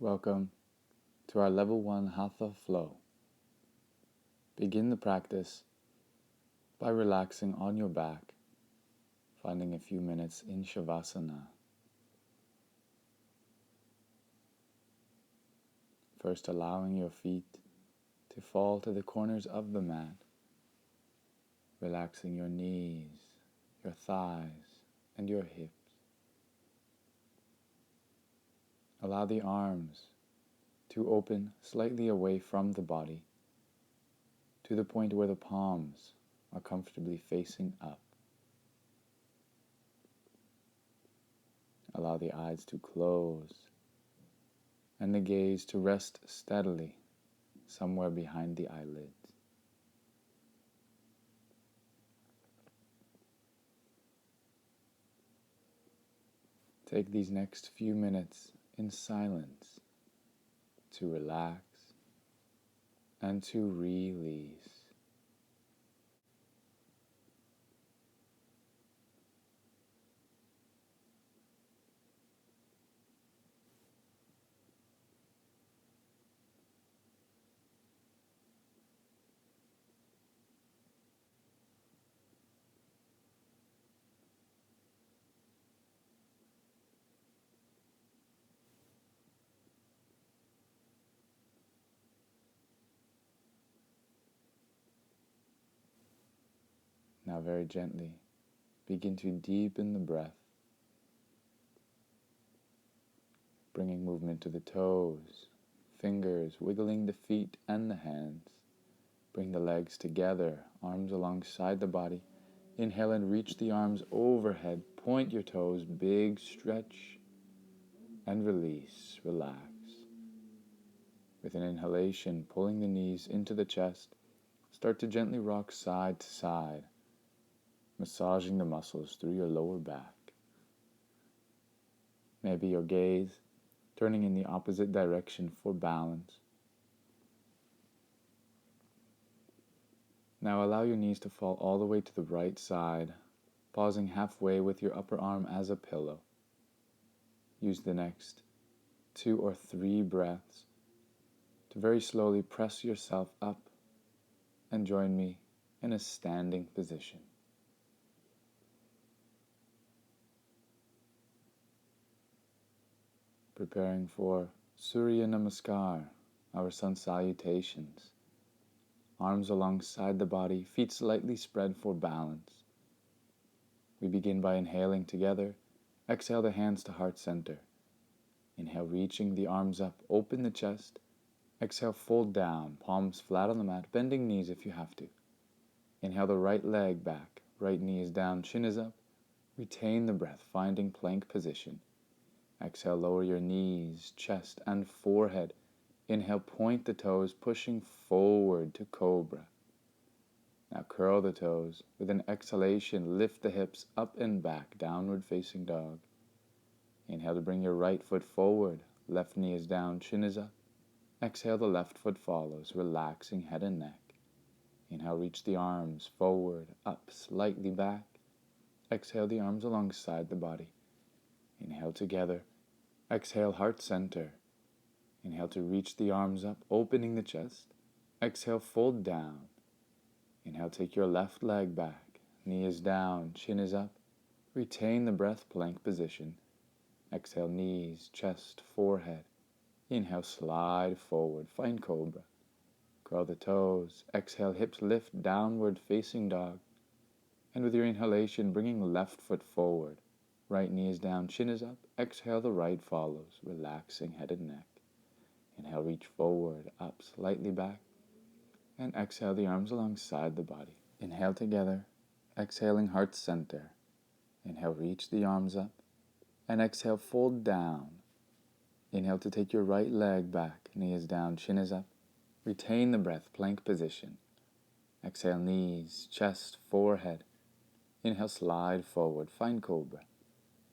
Welcome to our Level 1 Hatha flow. Begin the practice by relaxing on your back, finding a few minutes in Shavasana. First, allowing your feet to fall to the corners of the mat, relaxing your knees, your thighs, and your hips. Allow the arms to open slightly away from the body to the point where the palms are comfortably facing up. Allow the eyes to close and the gaze to rest steadily somewhere behind the eyelids. Take these next few minutes in silence to relax and to release. Now very gently begin to deepen the breath, bringing movement to the toes, fingers, wiggling the feet and the hands. Bring the legs together, arms alongside the body. Inhale and reach the arms overhead. Point your toes, big stretch, and release, relax. With an inhalation, pulling the knees into the chest, start to gently rock side to side, massaging the muscles through your lower back. Maybe your gaze turning in the opposite direction for balance. Now allow your knees to fall all the way to the right side, pausing halfway with your upper arm as a pillow. Use the next 2 or 3 breaths to very slowly press yourself up and join me in a standing position. Preparing for Surya Namaskar, our sun salutations. Arms alongside the body, feet slightly spread for balance. We begin by inhaling together. Exhale the hands to heart center. Inhale, reaching the arms up, open the chest. Exhale, fold down, palms flat on the mat, bending knees if you have to. Inhale the right leg back, right knee is down, chin is up. Retain the breath, finding plank position. Exhale, lower your knees, chest, and forehead. Inhale, point the toes, pushing forward to cobra. Now curl the toes. With an exhalation, lift the hips up and back, downward facing dog. Inhale to bring your right foot forward. Left knee is down, chin is up. Exhale, the left foot follows, relaxing head and neck. Inhale, reach the arms forward, up, slightly back. Exhale, the arms alongside the body. Inhale together. Exhale, heart center. Inhale to reach the arms up, opening the chest. Exhale, fold down. Inhale, take your left leg back. Knee is down, chin is up. Retain the breath, plank position. Exhale, knees, chest, forehead. Inhale, slide forward, find cobra. Curl the toes. Exhale, hips lift, downward facing dog. And with your inhalation, bringing left foot forward. Right knee is down, chin is up. Exhale, the right follows, relaxing head and neck. Inhale, reach forward, up, slightly back. And exhale, the arms alongside the body. Inhale together, exhaling heart center. Inhale, reach the arms up. And exhale, fold down. Inhale to take your right leg back. Knee is down, chin is up. Retain the breath, plank position. Exhale, knees, chest, forehead. Inhale, slide forward, find cobra.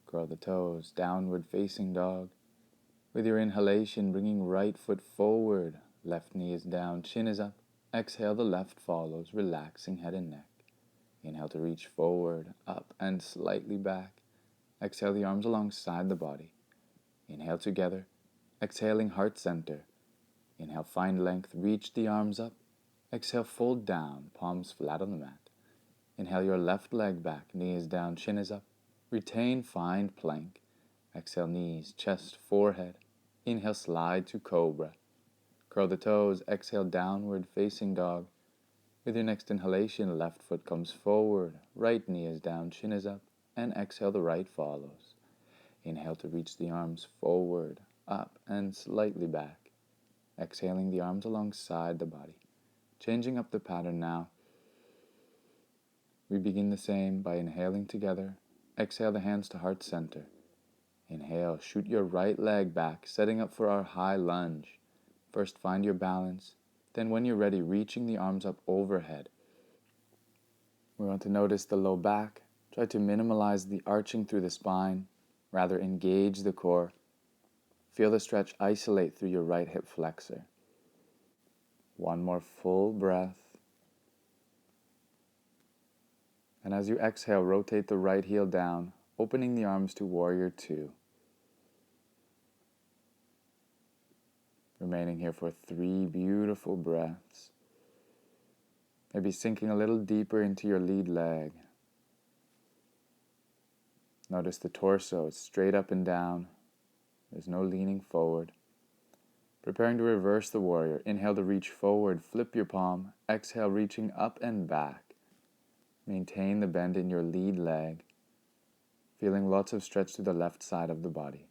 Curl the toes, downward facing dog. With your inhalation, bringing right foot forward. Left knee is down, chin is up. Exhale, the left follows, relaxing head and neck. Inhale to reach forward, up, and slightly back. Exhale, the arms alongside the body. Inhale together. Exhaling heart center. Inhale, find length, reach the arms up. Exhale, fold down, palms flat on the mat. Inhale your left leg back, knees down, chin is up. Retain, find plank. Exhale, knees, chest, forehead. Inhale, slide to cobra. Curl the toes, exhale, downward facing dog. With your next inhalation, left foot comes forward, right knee is down, chin is up, and exhale, the right follows. Inhale to reach the arms forward, up, and slightly back. Exhaling the arms alongside the body. Changing up the pattern now. We begin the same by inhaling together. Exhale the hands to heart center. Inhale, shoot your right leg back, setting up for our high lunge. First, find your balance. Then, when you're ready, reaching the arms up overhead. We want to notice the low back. Try to minimize the arching through the spine. Rather, engage the core. Feel the stretch isolate through your right hip flexor. One more full breath. And as you exhale, rotate the right heel down, opening the arms to warrior two. Remaining here for 3 beautiful breaths. Maybe sinking a little deeper into your lead leg. Notice the torso, it's straight up and down. There's no leaning forward. Preparing to reverse the warrior. Inhale to reach forward, flip your palm. Exhale, reaching up and back. Maintain the bend in your lead leg. Feeling lots of stretch to the left side of the body.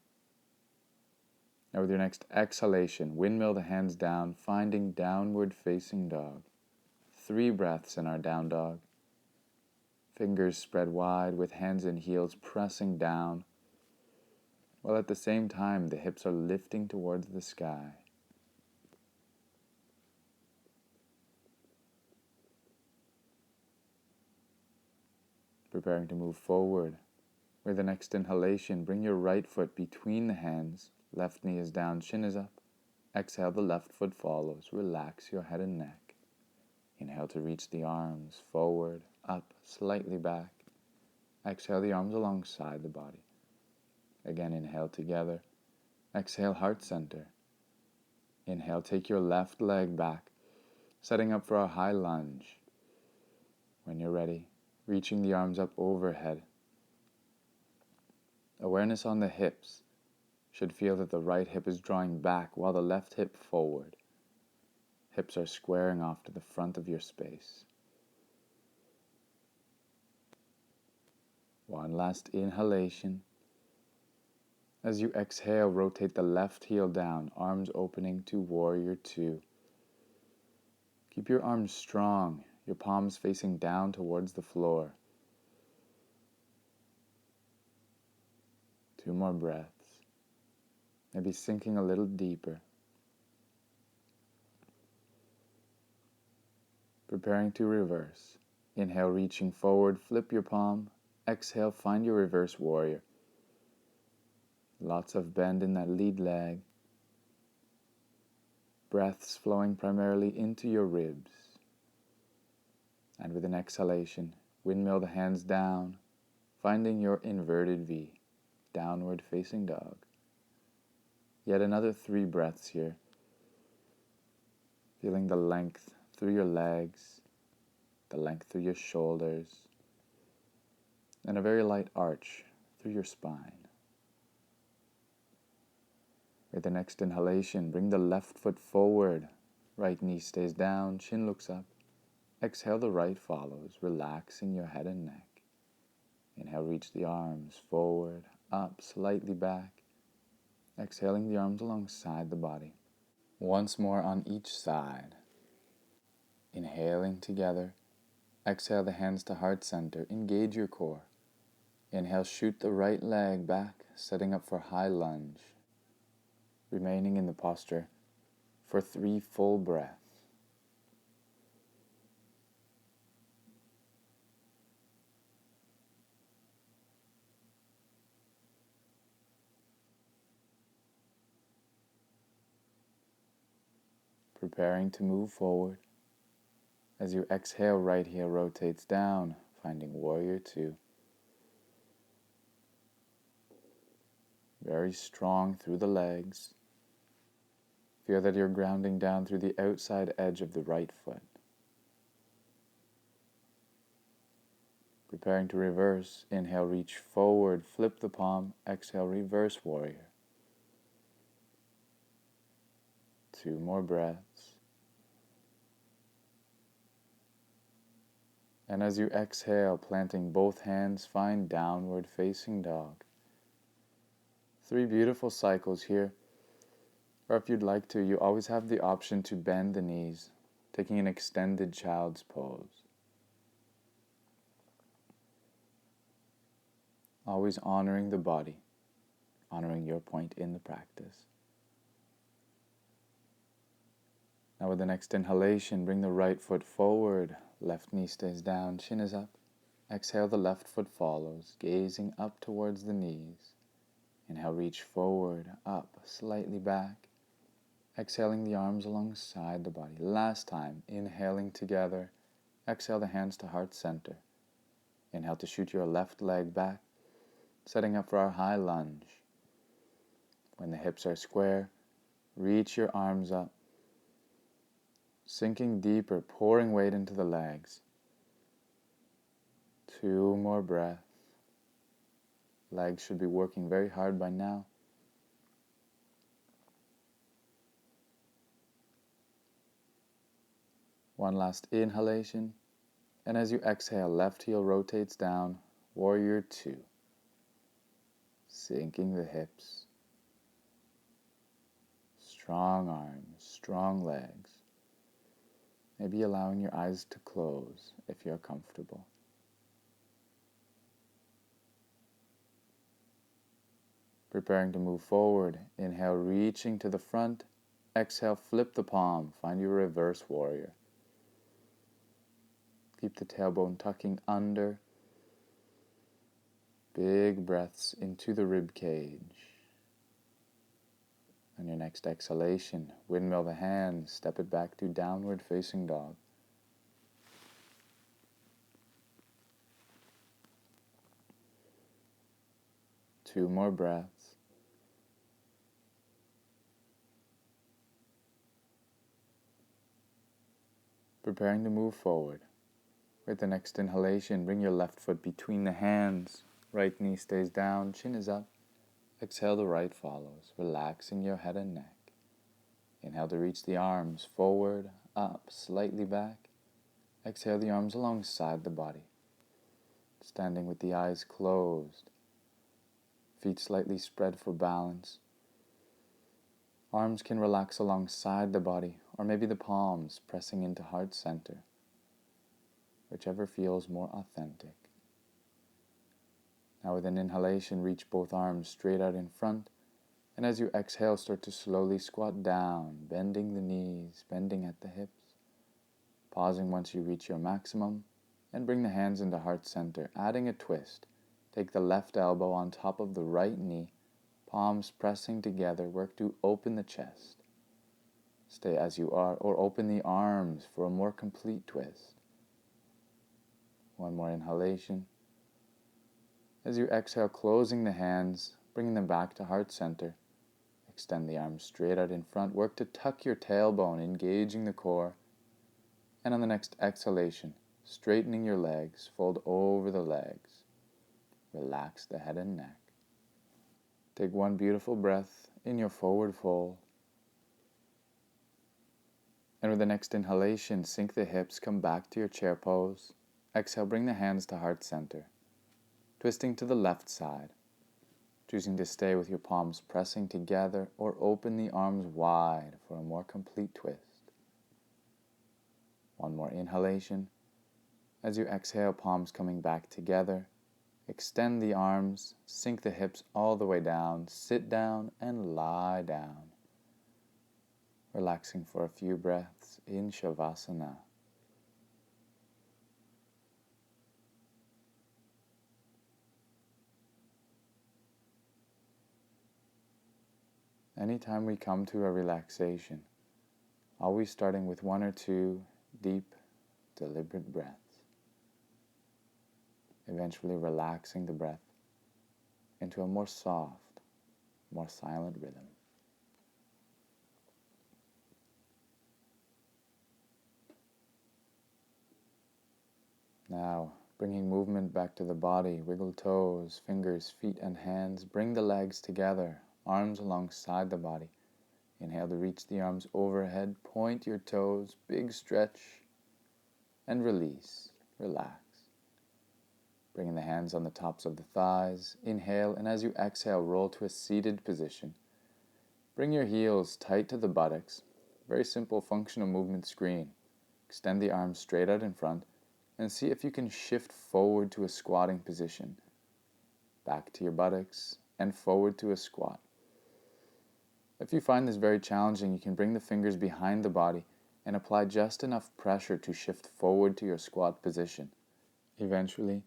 Now with your next exhalation, windmill the hands down, finding downward facing dog. 3 breaths in our down dog. Fingers spread wide with hands and heels pressing down, while at the same time the hips are lifting towards the sky. Preparing to move forward. With the next inhalation, bring your right foot between the hands. Left knee is down, chin is up. Exhale, the left foot follows. Relax your head and neck. Inhale to reach the arms forward, up, slightly back. Exhale the arms alongside the body. Again, inhale together. Exhale, heart center. Inhale, take your left leg back, setting up for a high lunge. When you're ready, reaching the arms up overhead. Awareness on the hips. Should feel that the right hip is drawing back while the left hip forward. Hips are squaring off to the front of your space. One last inhalation. As you exhale, rotate the left heel down, arms opening to warrior two. Keep your arms strong, your palms facing down towards the floor. 2 more breaths. Maybe sinking a little deeper. Preparing to reverse. Inhale, reaching forward, flip your palm. Exhale, find your reverse warrior. Lots of bend in that lead leg. Breaths flowing primarily into your ribs. And with an exhalation, windmill the hands down, finding your inverted V, downward facing dog. Yet another 3 breaths here. Feeling the length through your legs, the length through your shoulders, and a very light arch through your spine. With the next inhalation, bring the left foot forward. Right knee stays down, chin looks up. Exhale, the right follows, relaxing your head and neck. Inhale, reach the arms forward, up, slightly back. Exhaling the arms alongside the body. Once more on each side. Inhaling together. Exhale the hands to heart center. Engage your core. Inhale, shoot the right leg back, setting up for high lunge. Remaining in the posture for 3 full breaths. Preparing to move forward. As you exhale, right heel rotates down, finding warrior two. Very strong through the legs. Feel that you're grounding down through the outside edge of the right foot. Preparing to reverse, inhale, reach forward, flip the palm, exhale, reverse warrior. 2 more breaths. And as you exhale, planting both hands, find downward facing dog. 3 beautiful cycles here. Or if you'd like to, you always have the option to bend the knees, taking an extended child's pose. Always honoring the body, honoring your point in the practice. Now with the next inhalation, bring the right foot forward, left knee stays down, chin is up. Exhale, the left foot follows, gazing up towards the knees. Inhale, reach forward, up, slightly back. Exhaling the arms alongside the body. Last time, inhaling together. Exhale the hands to heart center. Inhale to shoot your left leg back, setting up for our high lunge. When the hips are square, reach your arms up, sinking deeper, pouring weight into the legs. 2 more breaths. Legs should be working very hard by now. One last inhalation, and as you exhale, left heel rotates down, warrior 2. Sinking the hips. Strong arms, strong legs. Maybe allowing your eyes to close if you're comfortable. Preparing to move forward, inhale, reaching to the front. Exhale, flip the palm, find your reverse warrior. Keep the tailbone tucking under. Big breaths into the rib cage. On your next exhalation, windmill the hands, step it back to downward facing dog. Two more breaths. Preparing to move forward. With the next inhalation, bring your left foot between the hands. Right knee stays down, chin is up. Exhale, the right follows, relaxing your head and neck. Inhale to reach the arms forward, up, slightly back. Exhale the arms alongside the body. Standing with the eyes closed. Feet slightly spread for balance. Arms can relax alongside the body, or maybe the palms pressing into heart center. Whichever feels more authentic. Now with an inhalation, reach both arms straight out in front, and as you exhale, start to slowly squat down, bending the knees, bending at the hips. Pausing once you reach your maximum, and bring the hands into heart center, adding a twist. Take the left elbow on top of the right knee, palms pressing together, work to open the chest. Stay as you are, or open the arms for a more complete twist. One more inhalation. As you exhale, closing the hands, bringing them back to heart center. Extend the arms straight out in front. Work to tuck your tailbone, engaging the core. And on the next exhalation, straightening your legs, fold over the legs. Relax the head and neck. Take one beautiful breath in your forward fold. And with the next inhalation, sink the hips, come back to your chair pose. Exhale, bring the hands to heart center. Twisting to the left side. Choosing to stay with your palms pressing together or open the arms wide for a more complete twist. One more inhalation. As you exhale, palms coming back together. Extend the arms, sink the hips all the way down, sit down and lie down. Relaxing for a few breaths in Shavasana. Anytime we come to a relaxation, always starting with 1 or 2 deep, deliberate breaths. Eventually relaxing the breath into a more soft, more silent rhythm. Now, bringing movement back to the body, wiggle toes, fingers, feet, and hands. Bring the legs together, arms alongside the body. Inhale to reach the arms overhead, point your toes, big stretch, and release, relax. Bringing the hands on the tops of the thighs, inhale, and as you exhale, roll to a seated position. Bring your heels tight to the buttocks, very simple functional movement screen. Extend the arms straight out in front, and see if you can shift forward to a squatting position. Back to your buttocks, and forward to a squat. If you find this very challenging, you can bring the fingers behind the body and apply just enough pressure to shift forward to your squat position. Eventually,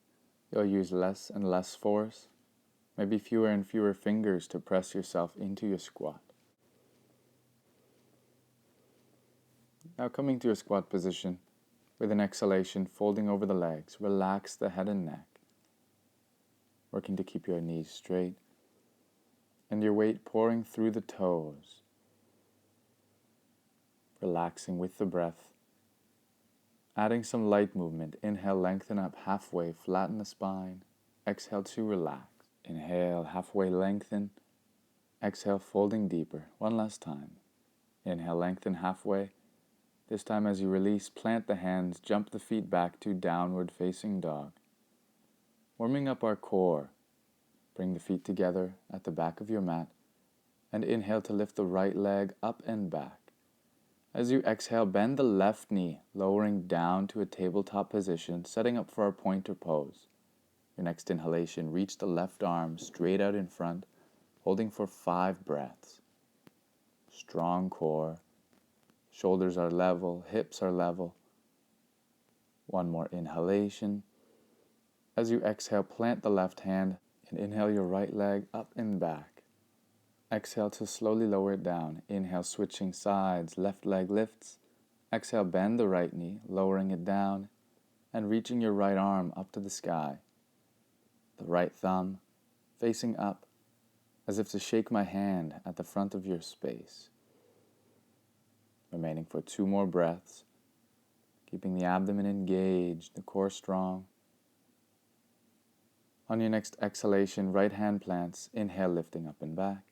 you'll use less and less force, maybe fewer and fewer fingers to press yourself into your squat. Now coming to your squat position, with an exhalation, folding over the legs, relax the head and neck, working to keep your knees straight, and your weight pouring through the toes, relaxing with the breath, adding some light movement. Inhale, lengthen up halfway, flatten the spine. Exhale to relax. Inhale, halfway lengthen. Exhale, folding deeper. One last time. Inhale, lengthen halfway. This time as you release, plant the hands, jump the feet back to downward facing dog. Warming up our core. Bring the feet together at the back of your mat, and inhale to lift the right leg up and back. As you exhale, bend the left knee, lowering down to a tabletop position, setting up for our pointer pose. Your next inhalation, reach the left arm straight out in front, holding for 5 breaths. Strong core, shoulders are level, hips are level. One more inhalation. As you exhale, plant the left hand and inhale your right leg up and back. Exhale to slowly lower it down. Inhale, switching sides, left leg lifts. Exhale, bend the right knee, lowering it down, and reaching your right arm up to the sky. The right thumb facing up, as if to shake my hand at the front of your space. Remaining for 2 more breaths, keeping the abdomen engaged, the core strong. On your next exhalation, right hand plants. Inhale, lifting up and back.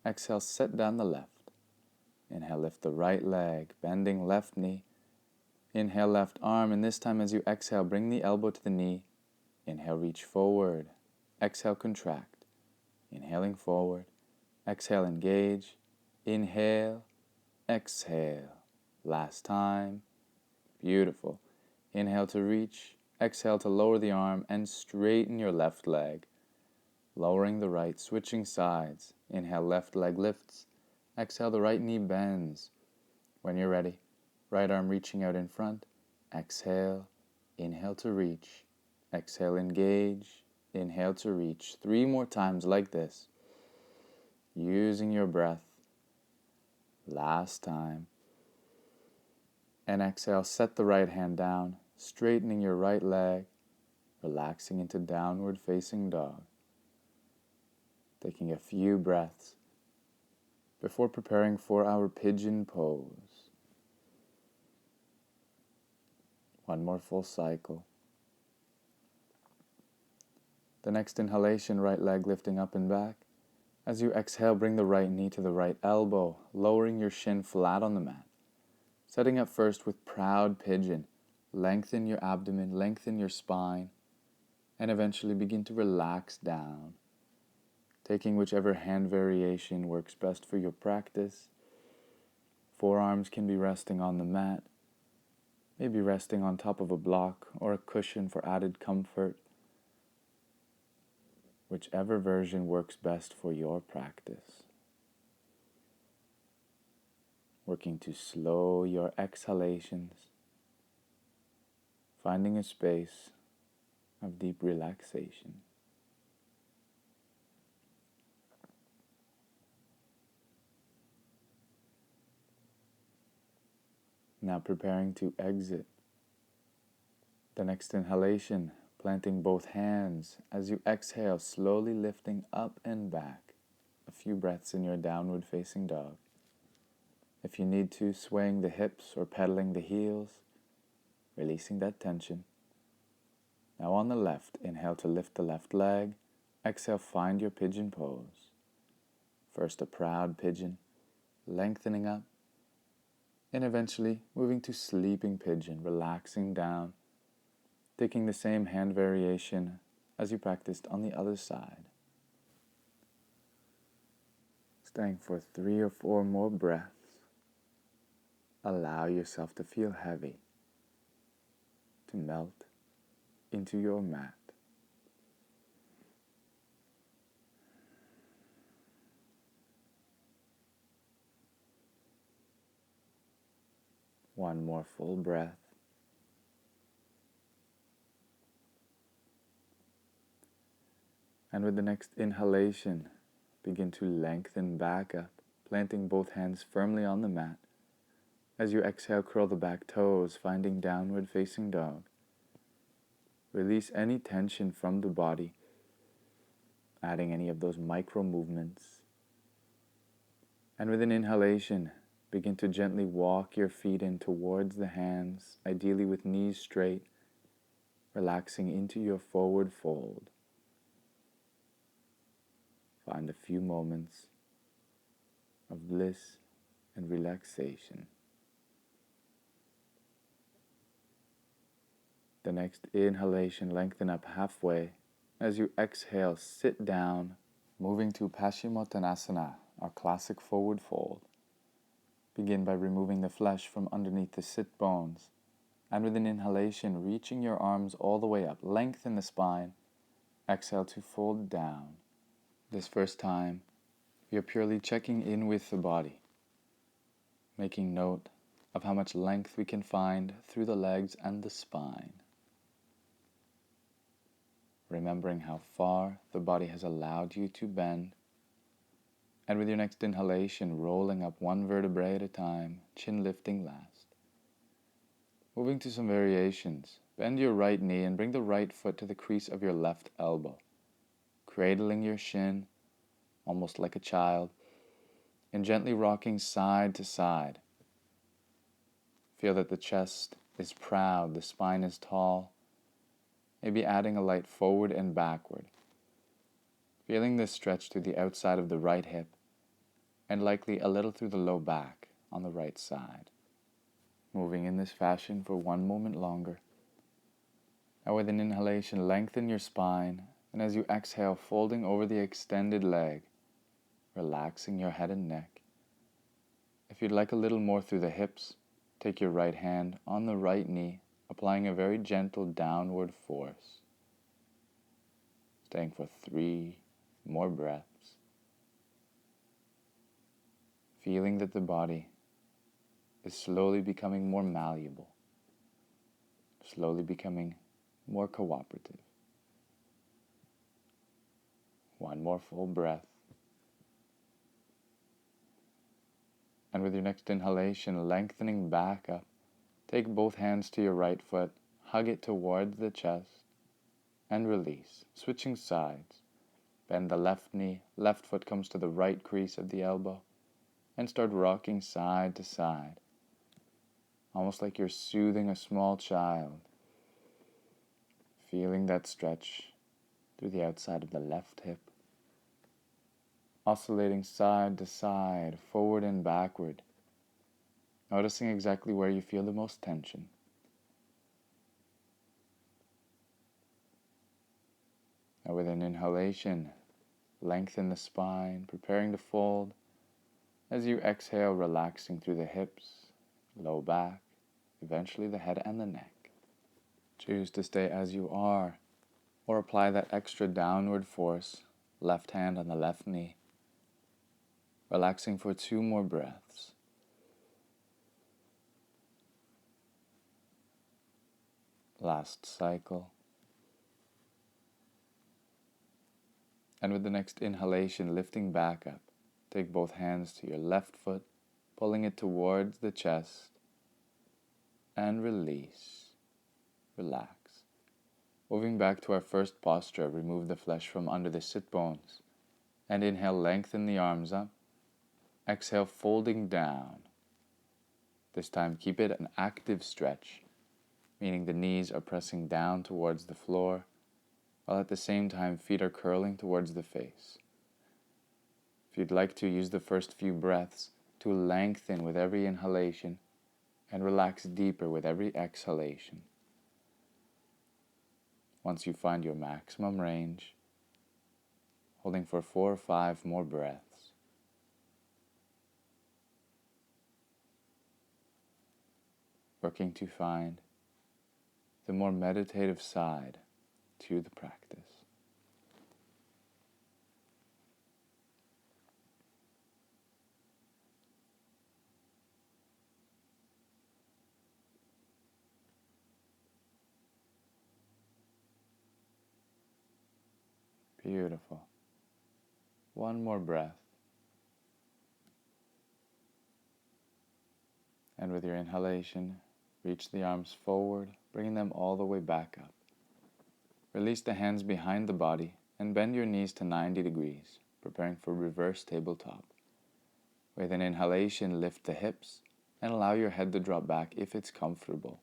Exhale, set down the left. Inhale, lift the right leg, bending left knee. Inhale, left arm, and this time as you exhale, bring the elbow to the knee. Inhale, reach forward. Exhale, contract. Inhaling forward. Exhale, engage. Inhale, exhale. Last time. Beautiful. Inhale to reach. Exhale to lower the arm and straighten your left leg. Lowering the right, switching sides. Inhale, left leg lifts. Exhale, the right knee bends. When you're ready, right arm reaching out in front. Exhale, inhale to reach. Exhale, engage. Inhale to reach. 3 more times like this. Using your breath. Last time. And exhale, set the right hand down, straightening your right leg, relaxing into downward facing dog. Taking a few breaths before preparing for our pigeon pose. One more full cycle. The next inhalation, right leg lifting up and back. As you exhale, bring the right knee to the right elbow, lowering your shin flat on the mat. Setting up first with proud pigeon. Lengthen your abdomen, lengthen your spine, and eventually begin to relax down. Taking whichever hand variation works best for your practice. Forearms can be resting on the mat, maybe resting on top of a block or a cushion for added comfort. Whichever version works best for your practice. Working to slow your exhalations, finding a space of deep relaxation. Now preparing to exit. The next inhalation, planting both hands. As you exhale, slowly lifting up and back. A few breaths in your downward facing dog. If you need to, swaying the hips or pedaling the heels, releasing that tension. Now on the left, inhale to lift the left leg. Exhale, find your pigeon pose. First a proud pigeon, lengthening up, and eventually moving to sleeping pigeon, relaxing down, taking the same hand variation as you practiced on the other side. Staying for 3 or 4 more breaths. Allow yourself to feel heavy, to melt into your mat. One more full breath. And with the next inhalation, begin to lengthen back up, planting both hands firmly on the mat. As you exhale, curl the back toes, finding downward facing dog. Release any tension from the body, adding any of those micro movements. And with an inhalation, begin to gently walk your feet in towards the hands, ideally with knees straight, relaxing into your forward fold. Find a few moments of bliss and relaxation. The next inhalation, lengthen up halfway. As you exhale, sit down, moving to Paschimottanasana, our classic forward fold. Begin by removing the flesh from underneath the sit bones, and with an inhalation, reaching your arms all the way up, lengthen the spine. Exhale to fold down. This first time, you're purely checking in with the body, making note of how much length we can find through the legs and the spine. Remembering how far the body has allowed you to bend, and with your next inhalation, rolling up one vertebrae at a time, chin lifting last. Moving to some variations, bend your right knee and bring the right foot to the crease of your left elbow, cradling your shin, almost like a child, and gently rocking side to side. Feel that the chest is proud, the spine is tall, maybe adding a light forward and backward. Feeling this stretch through the outside of the right hip, and likely a little through the low back on the right side. Moving in this fashion for one moment longer. Now with an inhalation, lengthen your spine, and as you exhale, folding over the extended leg, relaxing your head and neck. If you'd like a little more through the hips, take your right hand on the right knee, applying a very gentle downward force. Staying for 3 more breaths. Feeling that the body is slowly becoming more malleable, slowly becoming more cooperative. One more full breath. And with your next inhalation, lengthening back up, take both hands to your right foot, hug it towards the chest, and release, switching sides. Bend the left knee, left foot comes to the right crease of the elbow, and start rocking side to side, almost like you're soothing a small child. Feeling that stretch through the outside of the left hip, oscillating side to side, forward and backward, noticing exactly where you feel the most tension. Now with an inhalation, lengthen the spine, preparing to fold. As you exhale, relaxing through the hips, low back, eventually the head and the neck. Choose to stay as you are, or apply that extra downward force, left hand on the left knee. Relaxing for 2 more breaths. Last cycle. And with the next inhalation, lifting back up, take both hands to your left foot, pulling it towards the chest, and release. Relax. Moving back to our first posture, remove the flesh from under the sit bones, and inhale, lengthen the arms up. Exhale, folding down. This time, keep it an active stretch, meaning the knees are pressing down towards the floor, while at the same time feet are curling towards the face. If you'd like to, use the first few breaths to lengthen with every inhalation and relax deeper with every exhalation. Once you find your maximum range, holding for 4 or 5 more breaths. Working to find the more meditative side to the practice. Beautiful. One more breath. And with your inhalation, reach the arms forward, bringing them all the way back up. Release the hands behind the body and bend your knees to 90 degrees, preparing for reverse tabletop. With an inhalation, lift the hips and allow your head to drop back if it's comfortable.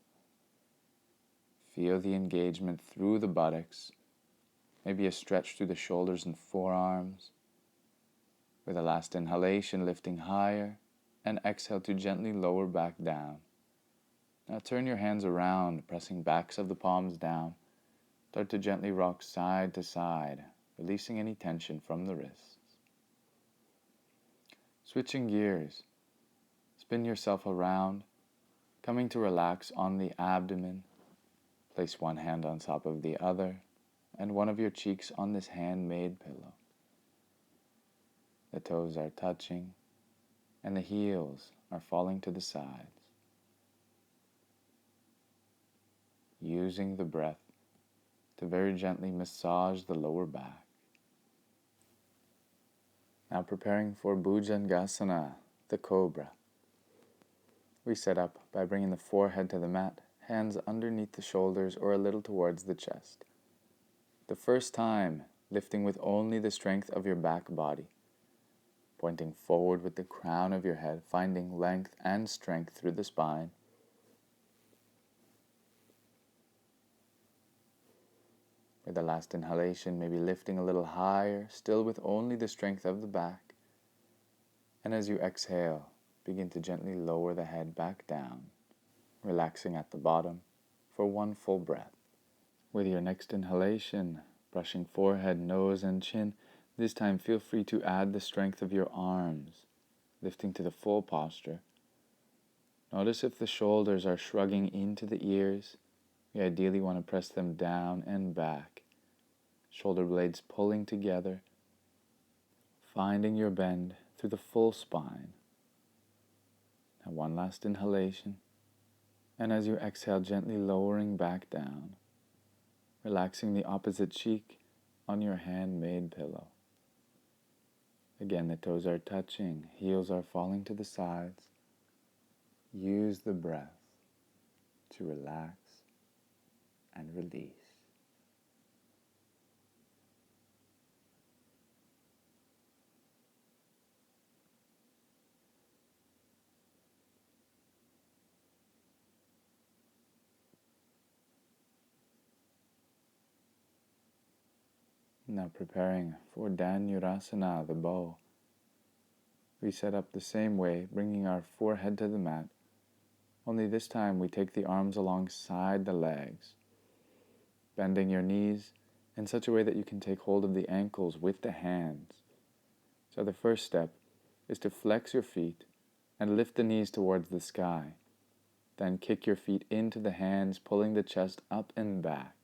Feel the engagement through the buttocks, maybe a stretch through the shoulders and forearms. With a last inhalation, lifting higher, and exhale to gently lower back down. Now turn your hands around, pressing backs of the palms down. Start to gently rock side to side, releasing any tension from the wrists. Switching gears, spin yourself around, coming to relax on the abdomen. Place one hand on top of the other, and one of your cheeks on this handmade pillow. The toes are touching, and the heels are falling to the sides. Using the breath to very gently massage the lower back. Now preparing for Bhujangasana, the cobra. We set up by bringing the forehead to the mat, hands underneath the shoulders or a little towards the chest. The first time, lifting with only the strength of your back body. Pointing forward with the crown of your head, finding length and strength through the spine. With the last inhalation, maybe lifting a little higher, still with only the strength of the back. And as you exhale, begin to gently lower the head back down, relaxing at the bottom for one full breath. With your next inhalation, brushing forehead, nose, and chin, this time feel free to add the strength of your arms, lifting to the full posture. Notice if the shoulders are shrugging into the ears. You ideally want to press them down and back. Shoulder blades pulling together, finding your bend through the full spine. Now one last inhalation, and as you exhale, gently lowering back down, relaxing the opposite cheek on your handmade pillow. Again, the toes are touching, heels are falling to the sides. Use the breath to relax and release. Now preparing for Dhanurasana, the bow. We set up the same way, bringing our forehead to the mat. Only this time we take the arms alongside the legs, bending your knees in such a way that you can take hold of the ankles with the hands. So the first step is to flex your feet and lift the knees towards the sky. Then kick your feet into the hands, pulling the chest up and back.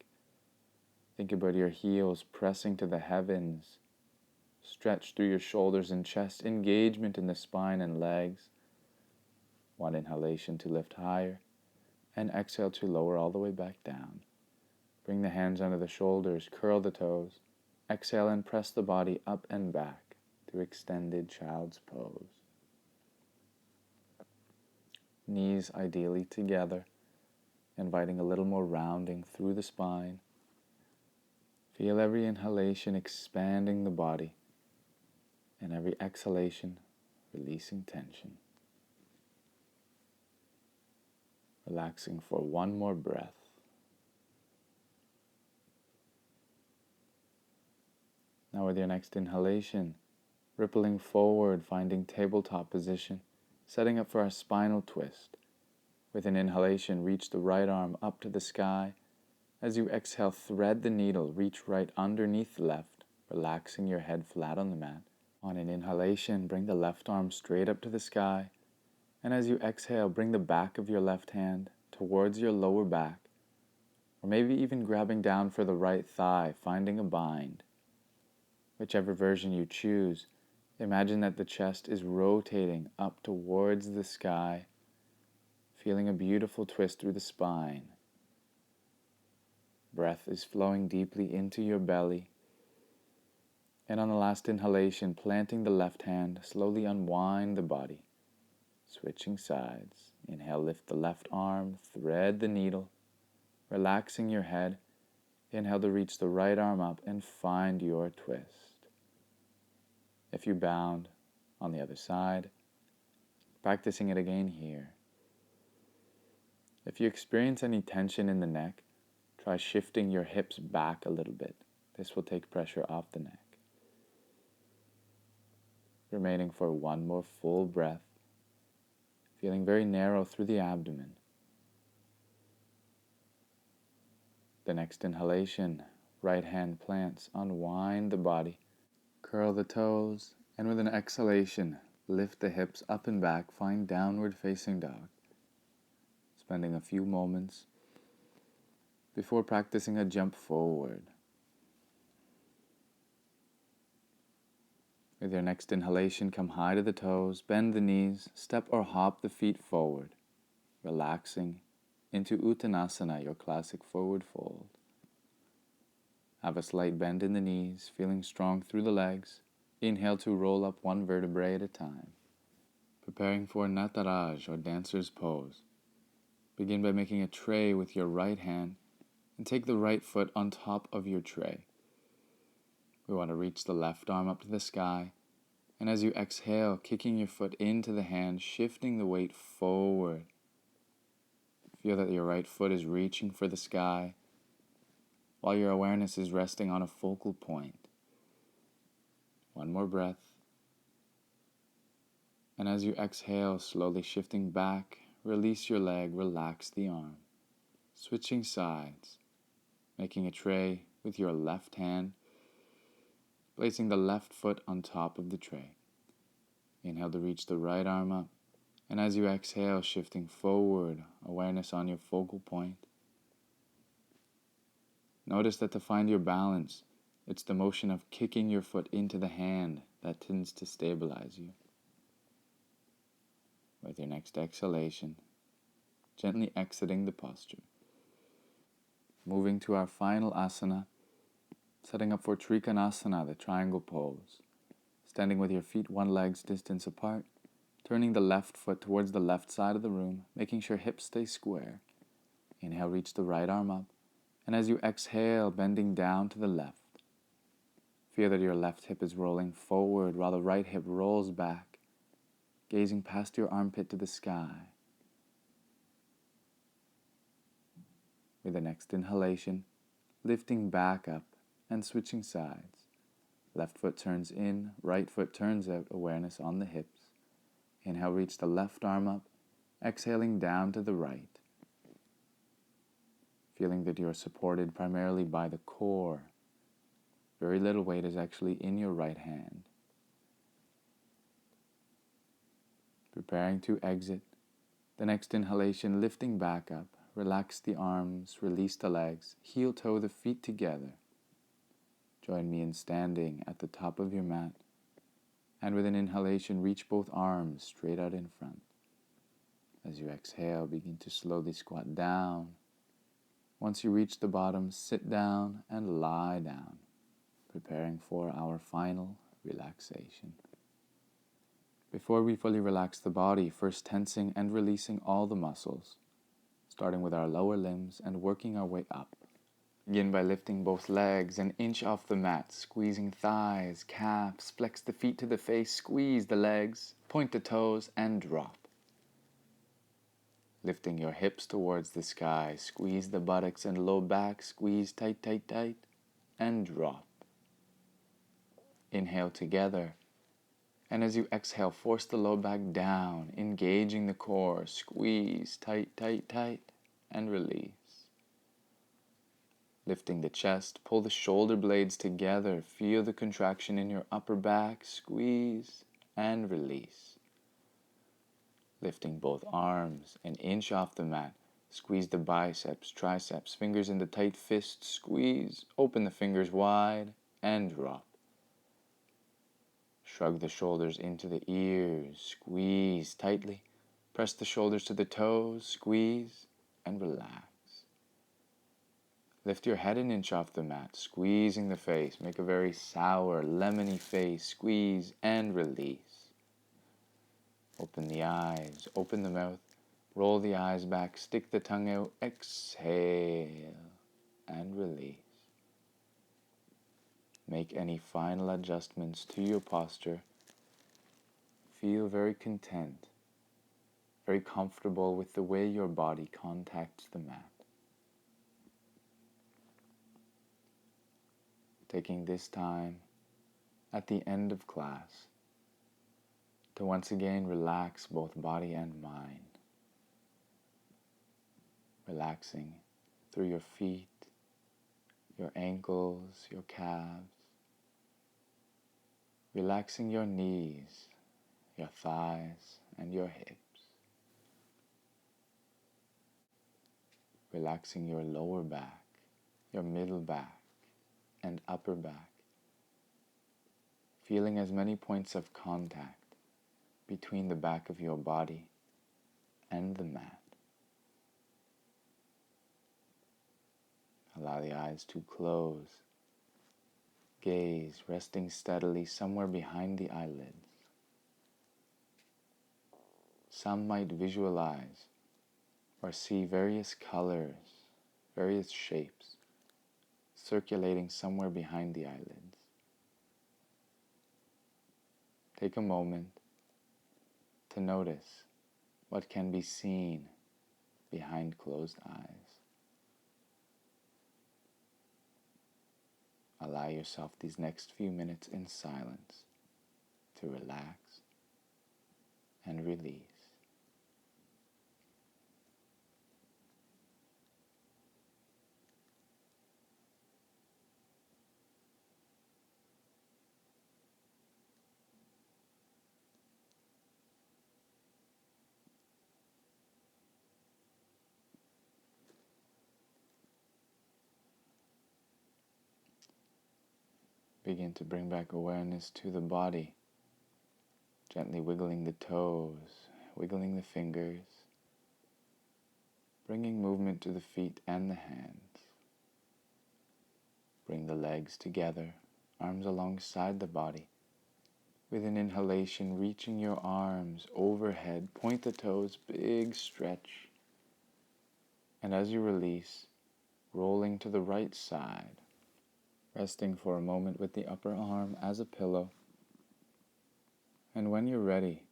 Think about your heels pressing to the heavens. Stretch through your shoulders and chest, engagement in the spine and legs. One inhalation to lift higher, and exhale to lower all the way back down. Bring the hands under the shoulders, curl the toes. Exhale and press the body up and back to extended child's pose. Knees ideally together, inviting a little more rounding through the spine. Feel every inhalation expanding the body, and every exhalation releasing tension. Relaxing for one more breath. Now with your next inhalation, rippling forward, finding tabletop position, setting up for our spinal twist. With an inhalation, reach the right arm up to the sky. As you exhale, thread the needle, reach right underneath the left, relaxing your head flat on the mat. On an inhalation, bring the left arm straight up to the sky. And as you exhale, bring the back of your left hand towards your lower back, or maybe even grabbing down for the right thigh, finding a bind. Whichever version you choose, imagine that the chest is rotating up towards the sky, feeling a beautiful twist through the spine. Breath is flowing deeply into your belly. And on the last inhalation, planting the left hand, slowly unwind the body. Switching sides. Inhale, lift the left arm, thread the needle, relaxing your head. Inhale to reach the right arm up and find your twist. If you bound, on the other side, practicing it again here. If you experience any tension in the neck, try shifting your hips back a little bit. This will take pressure off the neck. Remaining for one more full breath, feeling very narrow through the abdomen. The next inhalation, right hand plants, unwind the body, curl the toes, and with an exhalation, lift the hips up and back, find downward facing dog. Spending a few moments before practicing a jump forward. With your next inhalation, come high to the toes, bend the knees, step or hop the feet forward, relaxing into Uttanasana, your classic forward fold. Have a slight bend in the knees, feeling strong through the legs. Inhale to roll up one vertebrae at a time. Preparing for Nataraj, or dancer's pose. Begin by making a tray with your right hand and take the right foot on top of your tray. We want to reach the left arm up to the sky, and as you exhale, kicking your foot into the hand, shifting the weight forward. Feel that your right foot is reaching for the sky, while your awareness is resting on a focal point. One more breath. And as you exhale, slowly shifting back, release your leg, relax the arm. Switching sides, making a tray with your left hand, placing the left foot on top of the tray. Inhale to reach the right arm up, and as you exhale, shifting forward, awareness on your focal point. Notice that to find your balance, it's the motion of kicking your foot into the hand that tends to stabilize you. With your next exhalation, gently exiting the posture. Moving to our final asana, setting up for Trikonasana, the triangle pose. Standing with your feet one leg's distance apart, turning the left foot towards the left side of the room, making sure hips stay square. Inhale, reach the right arm up, and as you exhale, bending down to the left. Feel that your left hip is rolling forward while the right hip rolls back, gazing past your armpit to the sky. With the next inhalation, lifting back up and switching sides. Left foot turns in, right foot turns out, awareness on the hips. Inhale, reach the left arm up, exhaling down to the right. Feeling that you're supported primarily by the core. Very little weight is actually in your right hand. Preparing to exit. The next inhalation, lifting back up. Relax the arms, release the legs, heel toe the feet together. Join me in standing at the top of your mat. And with an inhalation, reach both arms straight out in front. As you exhale, begin to slowly squat down. Once you reach the bottom, sit down and lie down, preparing for our final relaxation. Before we fully relax the body, first tensing and releasing all the muscles, starting with our lower limbs and working our way up. Begin by lifting both legs an inch off the mat, squeezing thighs, calves, flex the feet to the face, squeeze the legs, point the toes, and drop. Lifting your hips towards the sky, squeeze the buttocks and low back, squeeze tight, tight, tight, and drop. Inhale together. And as you exhale, force the low back down, engaging the core. Squeeze tight, tight, tight, and release. Lifting the chest, pull the shoulder blades together. Feel the contraction in your upper back. Squeeze and release. Lifting both arms, an inch off the mat. Squeeze the biceps, triceps, fingers in the tight fist. Squeeze, open the fingers wide, and drop. Shrug the shoulders into the ears. Squeeze tightly. Press the shoulders to the toes. Squeeze and relax. Lift your head an inch off the mat, squeezing the face. Make a very sour, lemony face. Squeeze and release. Open the eyes, open the mouth. Roll the eyes back, stick the tongue out. Exhale and release. Make any final adjustments to your posture. Feel very content, very comfortable with the way your body contacts the mat. Taking this time at the end of class to once again relax both body and mind. Relaxing through your feet, your ankles, your calves. Relaxing your knees, your thighs, and your hips. Relaxing your lower back, your middle back, and upper back. Feeling as many points of contact between the back of your body and the mat. Allow the eyes to close. Gaze resting steadily somewhere behind the eyelids. Some might visualize or see various colors, various shapes circulating somewhere behind the eyelids. Take a moment to notice what can be seen behind closed eyes. Allow yourself these next few minutes in silence to relax and release. Begin to bring back awareness to the body, gently wiggling the toes, wiggling the fingers, bringing movement to the feet and the hands. Bring the legs together, arms alongside the body. With an inhalation, reaching your arms overhead, point the toes, big stretch. And as you release, rolling to the right side, resting for a moment with the upper arm as a pillow. And when you're ready,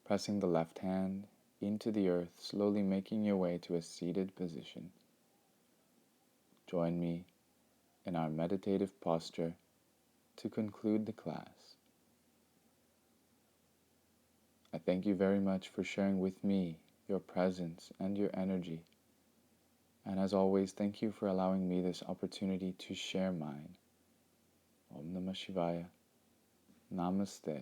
pressing the left hand into the earth, slowly making your way to a seated position. Join me in our meditative posture to conclude the class. I thank you very much for sharing with me your presence and your energy. And as always, thank you for allowing me this opportunity to share mine. Om Namah Shivaya. Namaste.